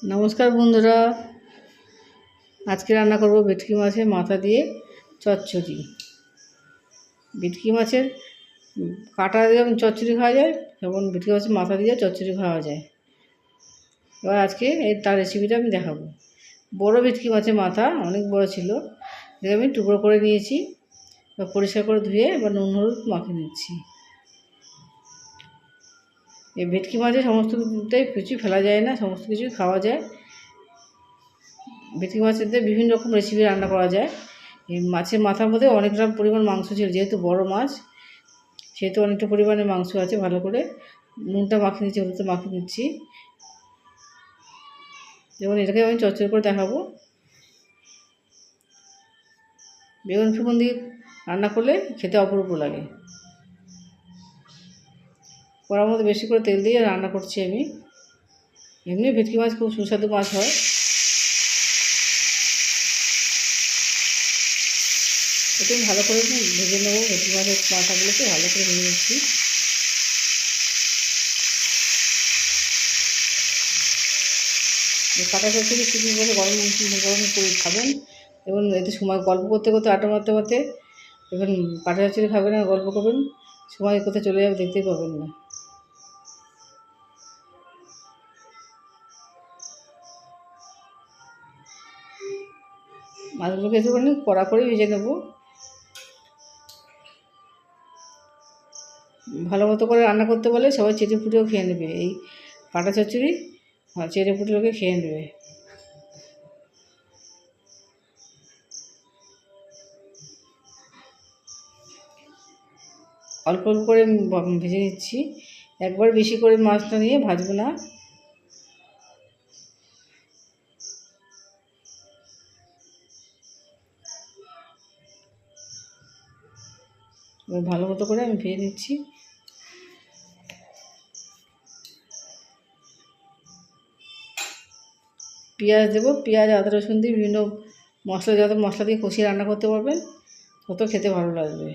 নমস্কার বন্ধুরা, আজকে রান্না করব ভেটকি মাছের মাথা দিয়ে চচ্চড়ি। ভেটকি মাছের কাঁটা দিয়ে যেমন চচ্চড়ি খাওয়া যায়, তেমন ভেটকি মাছের মাথা দিয়ে চচ্চড়ি খাওয়া যায়। এবার আজকে তার রেসিপিটা আমি দেখাবো। বড় ভেটকি মাছের মাথা অনেক বড় ছিল, যেটা আমি টুকরো করে নিয়েছি। এবার পরিষ্কার করে ধুয়ে এবার নুন হলুদ মাখিয়ে নিচ্ছি। এই ভেটকি মাছের সমস্তটাই কিছু ফেলা যায় না, সমস্ত কিছুই খাওয়া যায়। ভেটকি মাছের দিয়ে বিভিন্ন রকম রেসিপি রান্না করা যায়। এই মাছের মাথার মধ্যে অনেকটা পরিমাণ মাংস ছিল, যেহেতু বড় মাছ সেহেতু অনেকটা পরিমাণে মাংস আছে। ভালো করে নুনটা মাখিয়ে নিচ্ছি, হলুদটা মাখিয়ে নিচ্ছি। যেমন এটাকে আমি চচ্চড়ি করে দেখাবো। বেগুন ফেগুন দিয়ে রান্না করলে খেতে অপূর্ব লাগে। কড়ার মধ্যে বেশি করে তেল দিয়ে রান্না করছি আমি। এমনি ভেটকি মাছ খুব সুস্বাদু মাছ হয়। একটু ভালো করে ভেজে নেবো। ভেটকি মাছের মাথাগুলোকে ভালো করে ভেজে নিচ্ছি। কাটা চচ্চড়ি শুকনো করে গরম করে খাবেন, এবং এতে সময় গল্প করতে করতে আটা মারতে মারতে এবং কাটা চচ্চড়ি খাবেন আর গল্প করবেন, সময় কোথায় চলে যাবে দেখতেই পাবেন না। মাছগুলোকে একটুখানি কড়া করে ভেজে নেব। ভালো মতো করে রান্না করতে পারলে সবাই চেটে ফুটেও খেয়ে নেবে। এই কাটা চচ্চড়ি চেটে ফুটে লোকে খেয়ে নেবে। অল্প অল্প করে ভেজে নিচ্ছি, একবার বেশি করে মাছটা নিয়ে ভাজবো না। ভালো মতো করে আমি ভেজে নিচ্ছি। পেঁয়াজ দেবো, পেঁয়াজ আদা রসুন দিয়ে বিভিন্ন মশলা, যত মশলা দিয়ে কষিয়ে রান্না করতে পারবেন তত খেতে ভালো লাগবে।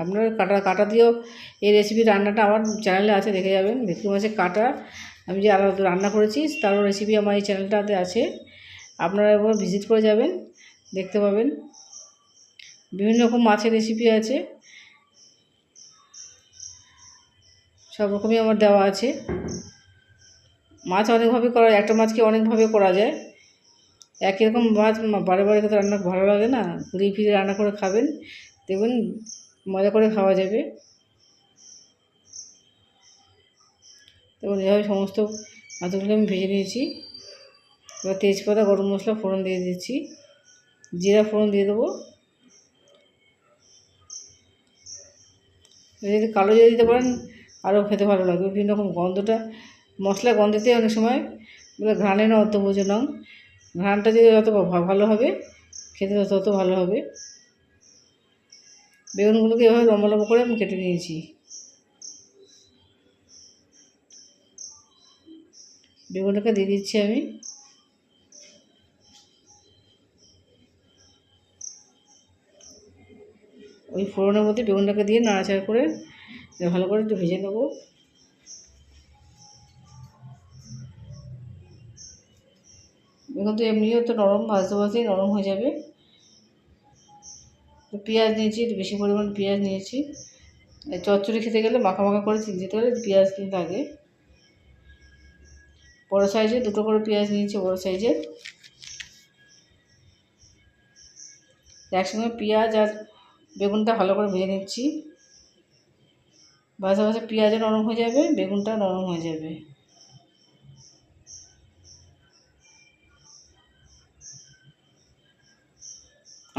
আপনার কাটা দিয়েও এই রেসিপি রান্নাটা আমার চ্যানেলে আছে, দেখে যাবেন। ভেটকি মাছের কাটা আমি যে আলাদা রান্না করেছি তারও রেসিপি আমার এই চ্যানেলটাতে আছে, আপনারা একবার ভিজিট করে যাবেন, দেখতে পাবেন। বিভিন্ন রকম মাছের রেসিপি আছে, সব রকমই আমার দেওয়া আছে। মাছ অনেকভাবে করা, একটা মাছকে অনেকভাবে করা যায়। একই রকম মাছ বারে বারে খেতে রান্না ভালো লাগে না, ঘুরিয়ে ফিরে রান্না করে খাবেন, দেখবেন মজা করে খাওয়া যাবে। এবং এভাবে সমস্ত মাছগুলো আমি ভেজে নিয়েছি। এবার তেজপাতা গরম মশলা ফোড়ন দিয়ে দিচ্ছি, জিরা ফোড়ন দিয়ে দেবো। যদি কালো জিরে দিতে পারেন আরও খেতে ভালো লাগবে। বিভিন্ন রকম গন্ধটা, মশলা গন্ধেতে অনেক সময় বলে ঘ্রাণে না অত বোঝে না, ঘ্রাণটা যদি যত ভালো হবে খেতে তত ভালো হবে। বেগুনগুলোকে এভাবে লম্বা লম্বা করে আমি কেটে নিয়েছি। বেগুনটাকে দিয়ে দিচ্ছি আমি। ওই ফোড়নের মধ্যে বেগুনটাকে দিয়ে নাড়াচাড়া করে ভালো করে একটু ভেজে নেবো। বেগুন তো এমনিও তো নরম, ভাজতে ভাজতেই নরম হয়ে যাবে। তো পেঁয়াজ নিয়েছি, একটু বেশি পরিমাণ পেঁয়াজ নিয়েছি। চচ্চড়ি খেতে গেলে মাখা মাখা করে যেতে গেলে পেঁয়াজ কিন্তু আগে। বড়ো সাইজে দুটো করে পেঁয়াজ নিয়েছি, বড়ো সাইজের। একসঙ্গে পেঁয়াজ আর বেগুনটা ভালো করে ভেজে নিচ্ছি। ভাজা ভাজা পেঁয়াজও নরম হয়ে যাবে, বেগুনটাও নরম হয়ে যাবে।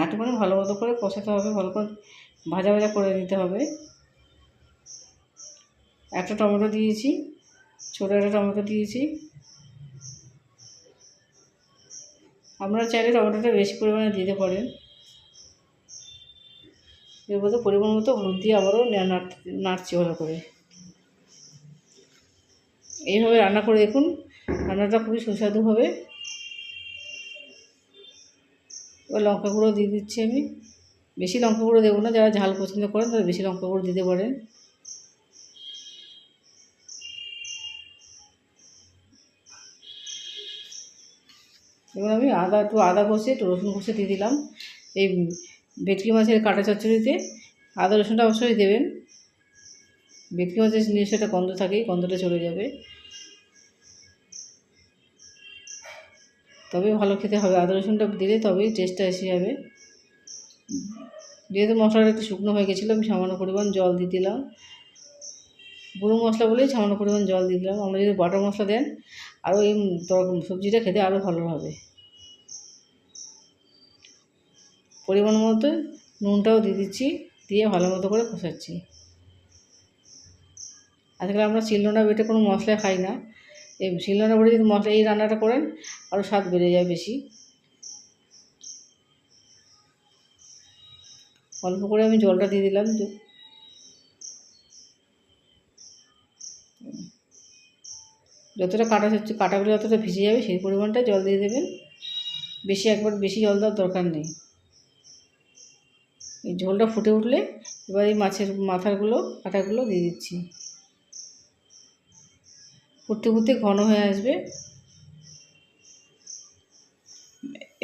একটুখানি ভালো মতো করে কষাতে হবে, ভালো করে ভাজা ভাজা করে নিতে হবে। একটা টমেটো দিয়েছি, ছোটো একটা টমেটো দিয়েছি। আপনারা চাইলে টমেটোটা বেশি পরিমাণে দিতে পারেন। এর মধ্যে পরিমাণ মতো হলুদ দিয়ে আবারও নাড়ছি ভালো করে। এইভাবে রান্না করে দেখুন, রান্নাটা খুবই সুস্বাদু হবে। এবার লঙ্কা গুঁড়ো দিয়ে দিচ্ছি আমি। বেশি লঙ্কা গুঁড়ো দেবো না, যারা ঝাল পছন্দ করেন তারা বেশি লঙ্কা গুঁড়ো দিতে পারেন। এবার আমি একটু আদা কষে একটু রসুন কষে দিয়ে দিলাম। এই ভেটকি মাছের কাটা চচ্চড়িতে আদা রসুনটা অবশ্যই দেবেন। ভেটকি মাছের নিজস্ব একটা গন্ধ থাকে, গন্ধটা চলে যাবে, তবে ভালো খেতে হবে। আদা রসুনটা দিলে তবেই টেস্টটা এসে যাবে। যেহেতু মশলাটা একটু শুকনো হয়ে গেছিলো, আমি সামান্য পরিমাণ জল দিয়ে দিলাম। গুঁড়ো মশলা বলেই সামান্য পরিমাণ জল দিয়ে দিলাম। আমরা যদি বাটা মশলা দেন আরও এই সবজিটা খেতে আরও ভালো হবে। পরিমাণ মতো নুনটাও দিয়ে দিচ্ছি, দিয়ে ভালো মতো করে কষাচ্ছি। আজকাল আমরা শিলনোড়া বেটে কোনো মশলা খাই না, এই শিলনোড়া বেটে যদি মশলা এই রান্নাটা করেন আরও স্বাদ বেড়ে যায় বেশি। অল্প করে আমি জলটা দিয়ে দিলাম, যতটা কাটাগুলো যতটা ভিজে যাবে সেই পরিমাণটা জল দিয়ে দেবেন। একবার বেশি জল দেওয়ার দরকার নেই। এই ঝোলটা ফুটে উঠলে এবার এই মাছের কাটাগুলো দিয়ে দিচ্ছি। ফুটতে ফুটতে ঘন হয়ে আসবে,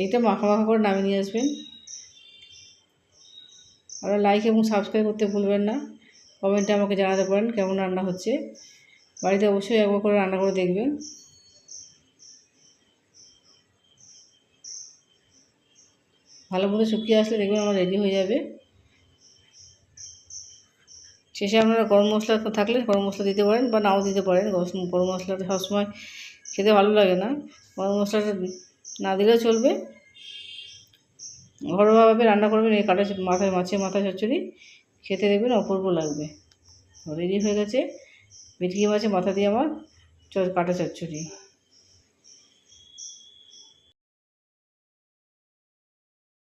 এইটা মাখা মাখা করে নামিয়ে নিয়ে আসবেন। আপনারা লাইক এবং সাবস্ক্রাইব করতে ভুলবেন না। কমেন্টে আমাকে জানাতে পারেন কেমন রান্না হচ্ছে। বাড়িতে অবশ্যই একবার করে রান্না করে দেখবেন। ভালো মতো শুকিয়ে আসলে দেখবেন আমার রেডি হয়ে যাবে। শেষে আপনারা গরম মশলা থাকলে গরম মশলা দিতে পারেন বা নাও দিতে পারেন। গরম মশলাটা সবসময় খেতে ভালো লাগে না, গরম মশলাটা না দিলেও চলবে। ঘরোয়াভাবে রান্না করবেন এই মাছের মাথা চচ্চড়ি, খেতে দেখবেন অপূর্ব লাগবে। রেডি হয়ে গেছে ভেটকি মাছের মাথা দিয়ে আমার কাটা চচ্চড়ি।